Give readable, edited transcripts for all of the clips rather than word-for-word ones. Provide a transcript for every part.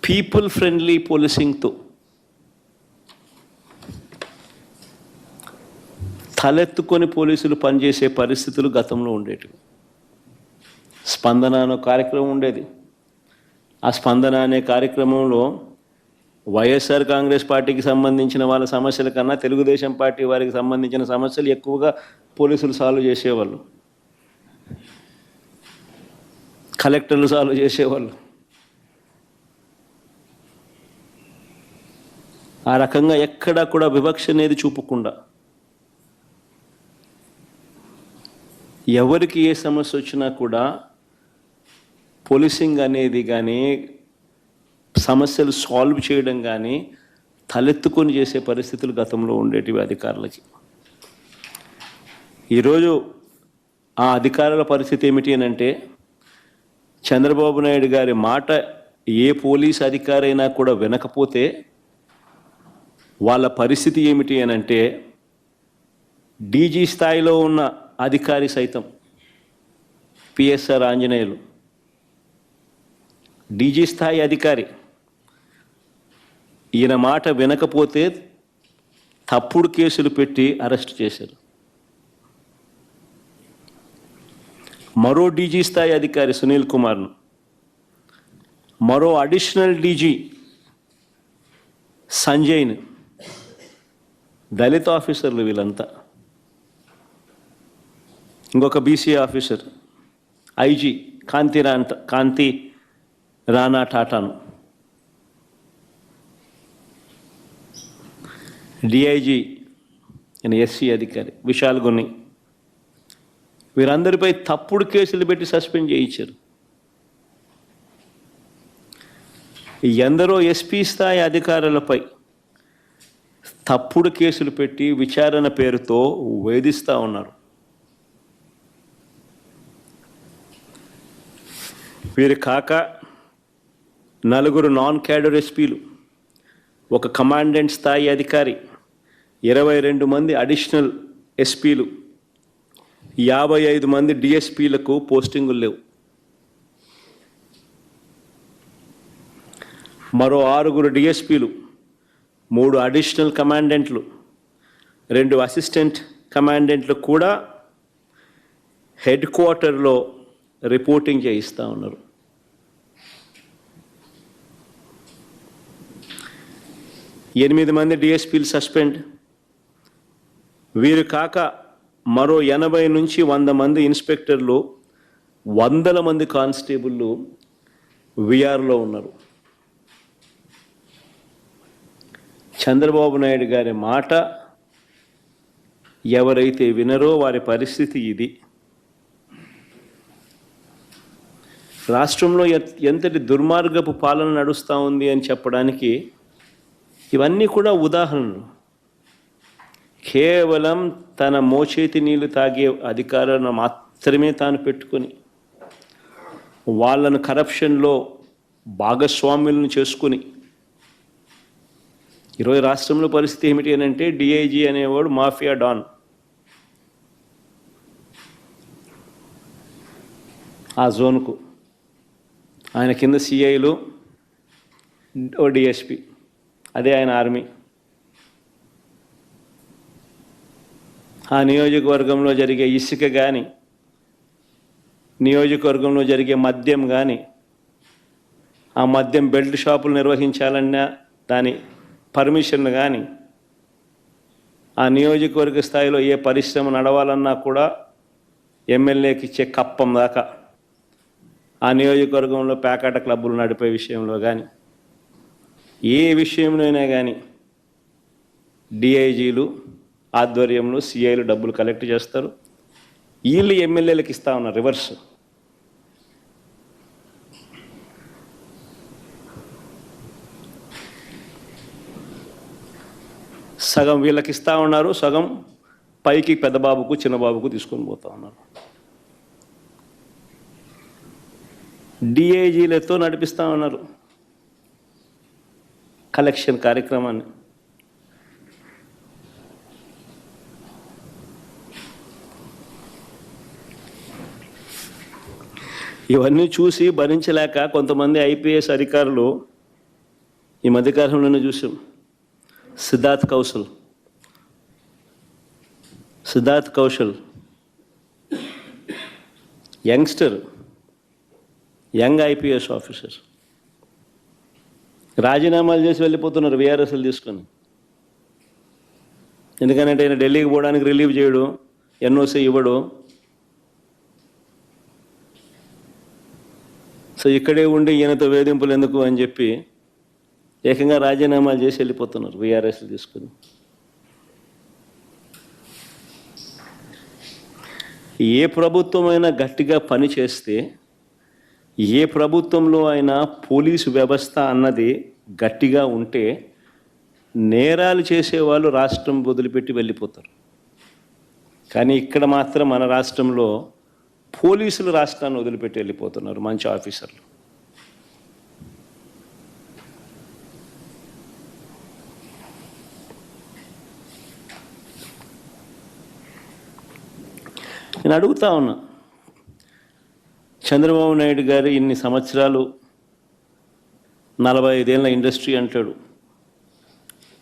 People friendly పోలీసింగ్తో తలెత్తుకొని పోలీసులు పనిచేసే పరిస్థితులు గతంలో ఉండేవి. స్పందన అనే కార్యక్రమం ఉండేది. ఆ స్పందన అనే కార్యక్రమంలో వైఎస్ఆర్ కాంగ్రెస్ పార్టీకి సంబంధించిన వాళ్ళ సమస్యల కన్నా తెలుగుదేశం పార్టీ వారికి సంబంధించిన సమస్యలు ఎక్కువగా పోలీసులు సాల్వ్ చేసేవాళ్ళు, కలెక్టర్లు సాల్వ్ చేసేవాళ్ళు. ఆ రకంగా ఎక్కడా కూడా వివక్ష అనేది చూపకుండా ఎవరికి ఏ సమస్య వచ్చినా కూడా పోలీసింగ్ అనేది కానీ సమస్యలు సాల్వ్ చేయడం కానీ తలెత్తుకొని చేసే పరిస్థితులు గతంలో ఉండేటివి అధికారులకి. ఈరోజు ఆ అధికారుల పరిస్థితి ఏమిటి అని అంటే, చంద్రబాబు నాయుడు గారి మాట ఏ పోలీస్ అధికారి అయినా కూడా వినకపోతే వాళ్ళ పరిస్థితి ఏమిటి అని అంటే, డీజీ స్థాయిలో ఉన్న అధికారి సైతం, పిఎస్ఆర్ ఆంజనేయులు డీజీ స్థాయి అధికారి, ఈయన మాట వినకపోతే తప్పుడు కేసులు పెట్టి అరెస్ట్ చేశారు. మరో డీజీ స్థాయి అధికారి సునీల్ కుమార్ను, మరో అడిషనల్ డీజీ సంజయ్ను, దళిత ఆఫీసర్లు వీళ్ళంతా, ఇంకొక బీసీ ఆఫీసర్ ఐజీ కాంతి రాణా టాటాను, డిఐజీ ఎస్సీ అధికారి విశాల్ గున్ని, వీరందరిపై తప్పుడు కేసులు పెట్టి సస్పెండ్ చేయించారు. ఎందరో ఎస్పీ స్థాయి అధికారులపై తప్పుడు కేసులు పెట్టి విచారణ పేరుతో వేధిస్తూ ఉన్నారు. వీరు కాక నలుగురు నాన్ క్యాడర్ ఎస్పీలు, ఒక కమాండెంట్ స్థాయి అధికారి, 22 మంది అడిషనల్ ఎస్పీలు, 55 మంది డిఎస్పీలకు పోస్టింగులు లేవు. మరో 6 డిఎస్పీలు, 3 అడిషనల్ కమాండెంట్లు, 2 అసిస్టెంట్ కమాండెంట్లు కూడా హెడ్ క్వార్టర్లో రిపోర్టింగ్ చేయిస్తూ ఉన్నారు. 8 మంది డిఎస్పీలు సస్పెండ్. వీరు కాక మరో 80 నుంచి 100 మంది ఇన్స్పెక్టర్లు, 100 మంది కానిస్టేబుళ్ళు విఆర్లో ఉన్నారు. చంద్రబాబు నాయుడు గారి మాట ఎవరైతే వినరో వారి పరిస్థితి ఇది. రాష్ట్రంలో ఎంతటి దుర్మార్గపు పాలన నడుస్తూ ఉంది అని చెప్పడానికి ఇవన్నీ కూడా ఉదాహరణలు. కేవలం తన మోచేతి నీళ్లు తాగే అధికారాలను మాత్రమే తాను పెట్టుకొని వాళ్ళను కరప్షన్లో భాగస్వాములను చేసుకుని ఈరోజు రాష్ట్రంలో పరిస్థితి ఏమిటి అని అంటే, డిఐజీ అనేవాడు మాఫియా డాన్. ఆ జోన్కు ఆయన కింద సిఐలు, ఓ డిఎస్పి, అదే ఆయన ఆర్మీ. ఆ నియోజకవర్గంలో జరిగే ఇసుక కానీ, నియోజకవర్గంలో జరిగే మద్యం కానీ, ఆ మద్యం బెల్ట్ షాపులు నిర్వహించాలన్నా దాని పర్మిషన్ కానీ, ఆ నియోజకవర్గ స్థాయిలో ఏ పరిశ్రమ నడవాలన్నా కూడా ఎమ్మెల్యేకి ఇచ్చే కప్పం దాకా, ఆ నియోజకవర్గంలో పేకాట క్లబ్బులు నడిపే విషయంలో కానీ, ఏ విషయంలోనైనా కానీ డిఐజీలు ఆధ్వర్యంలో సిఐలు డబ్బులు కలెక్ట్ చేస్తారు. వీళ్ళు ఎమ్మెల్యేలకు ఇస్తా ఉన్నారు రివర్స్. సగం వీళ్ళకి ఇస్తూ ఉన్నారు, సగం పైకి పెద్దబాబుకు చిన్నబాబుకు తీసుకొని పోతూ ఉన్నారు. డిఐజీలతో నడిపిస్తూ ఉన్నారు కలెక్షన్ కార్యక్రమాన్ని. ఇవన్నీ చూసి భరించలేక కొంతమంది ఐపీఎస్ అధికారులు ఈ మధ్యకాలంలోనే చూసాం Siddharth Kaushal young IPS officer రాజీనామాలు చేసి వెళ్ళిపోతున్నారు వీఆర్ఎస్లు తీసుకొని. ఎందుకంటే ఆయన ఢిల్లీకి పోవడానికి రిలీవ్ చేయడు, ఎన్ఓసి ఇవ్వడు. సో ఇక్కడే ఉండి ఈయనతో వేధింపులు ఎందుకు అని చెప్పి ఏకంగా రాజీనామాలు చేసి వెళ్ళిపోతున్నారు వీఆర్ఎస్లు తీసుకుని. ఏ ప్రభుత్వమైనా గట్టిగా పని చేస్తే, ఏ ప్రభుత్వంలో అయినా పోలీసు వ్యవస్థ అన్నది గట్టిగా ఉంటే నేరాలు చేసేవాళ్ళు రాష్ట్రం వదిలిపెట్టి వెళ్ళిపోతారు. కానీ ఇక్కడ మాత్రం మన రాష్ట్రంలో పోలీసులు రాష్ట్రాన్ని వదిలిపెట్టి వెళ్ళిపోతున్నారు, మంచి ఆఫీసర్లు. నేను అడుగుతా ఉన్నా, చంద్రబాబు నాయుడు గారు ఇన్ని సంవత్సరాలు 45 ఏళ్ళ ఇండస్ట్రీ అంటాడు,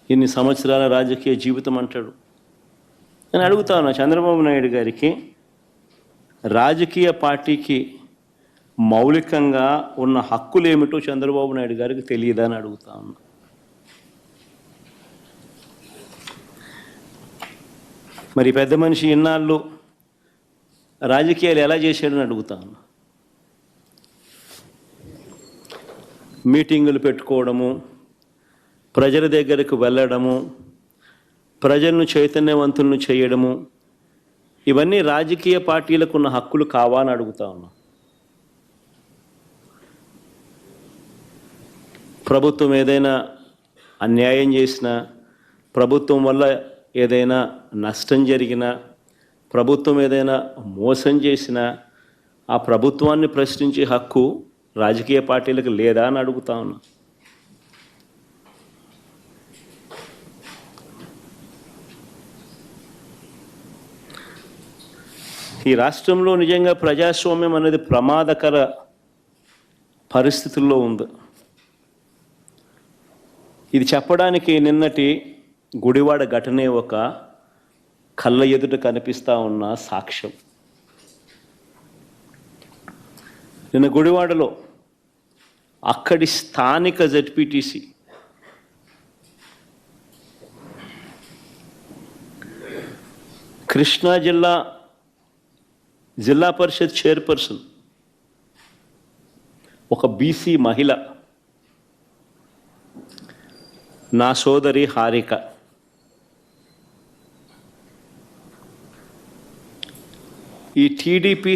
ఇన్ని సంవత్సరాల రాజకీయ జీవితం అంటాడు. నేను అడుగుతా ఉన్నా, చంద్రబాబు నాయుడు గారికి రాజకీయ పార్టీకి మౌలికంగా ఉన్న హక్కులు ఏమిటో చంద్రబాబు నాయుడు గారికి తెలియదా అని అడుగుతా ఉన్నా. మరి పెద్ద మనిషి ఇన్నాళ్ళు రాజకీయాలు ఎలా చేశాడని అడుగుతా ఉన్నా. మీటింగులు పెట్టుకోవడము, ప్రజల దగ్గరకు వెళ్ళడము, ప్రజలను చైతన్యవంతులను చేయడము, ఇవన్నీ రాజకీయ పార్టీలకు ఉన్న హక్కులు కావా అని అడుగుతా ఉన్నా. ప్రభుత్వం ఏదైనా అన్యాయం చేసినా, ప్రభుత్వం వల్ల ఏదైనా నష్టం జరిగినా, ప్రభుత్వం ఏదైనా మోసం చేసినా ఆ ప్రభుత్వాన్ని ప్రశ్నించే హక్కు రాజకీయ పార్టీలకు లేదా అని అడుగుతా ఉన్నా. ఈ రాష్ట్రంలో నిజంగా ప్రజాస్వామ్యం అనేది ప్రమాదకర పరిస్థితుల్లో ఉంది. ఇది చెప్పడానికి నిన్నటి గుడివాడ ఘటనే ఒక కళ్ళ ఎదుట కనిపిస్తూ ఉన్న సాక్ష్యం. నిన్న గుడివాడలో అక్కడి స్థానిక జెడ్పీటీసీ కృష్ణా జిల్లా పరిషత్ చైర్పర్సన్ ఒక బీసీ మహిళ, నా సోదరి హారిక, ఈ టీడీపీ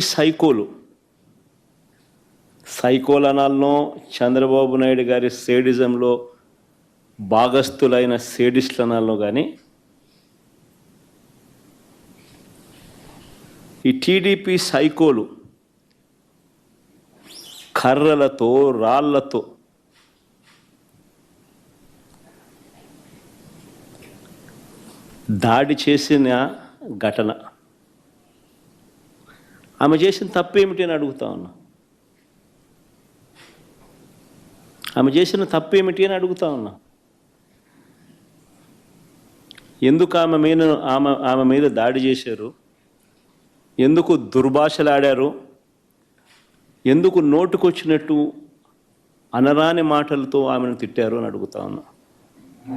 సైకోలనాల్లో చంద్రబాబు నాయుడు గారి సేడిజంలో భాగస్థులైన సేడిస్టులనాల్లో కానీ ఈ టీడీపీ సైకోలు కర్రలతో రాళ్లతో దాడి చేసిన ఘటన. ఆమె చేసిన తప్పేమిటి అని అడుగుతా ఉన్నా. ఆమె చేసిన తప్పేమిటి అని అడుగుతా ఉన్నా. ఎందుకు ఆమె మీద దాడి చేశారు? ఎందుకు దుర్భాషలాడారు? ఎందుకు నోటుకొచ్చినట్టు అనరాని మాటలతో ఆమెను తిట్టారు అని అడుగుతా ఉన్నా.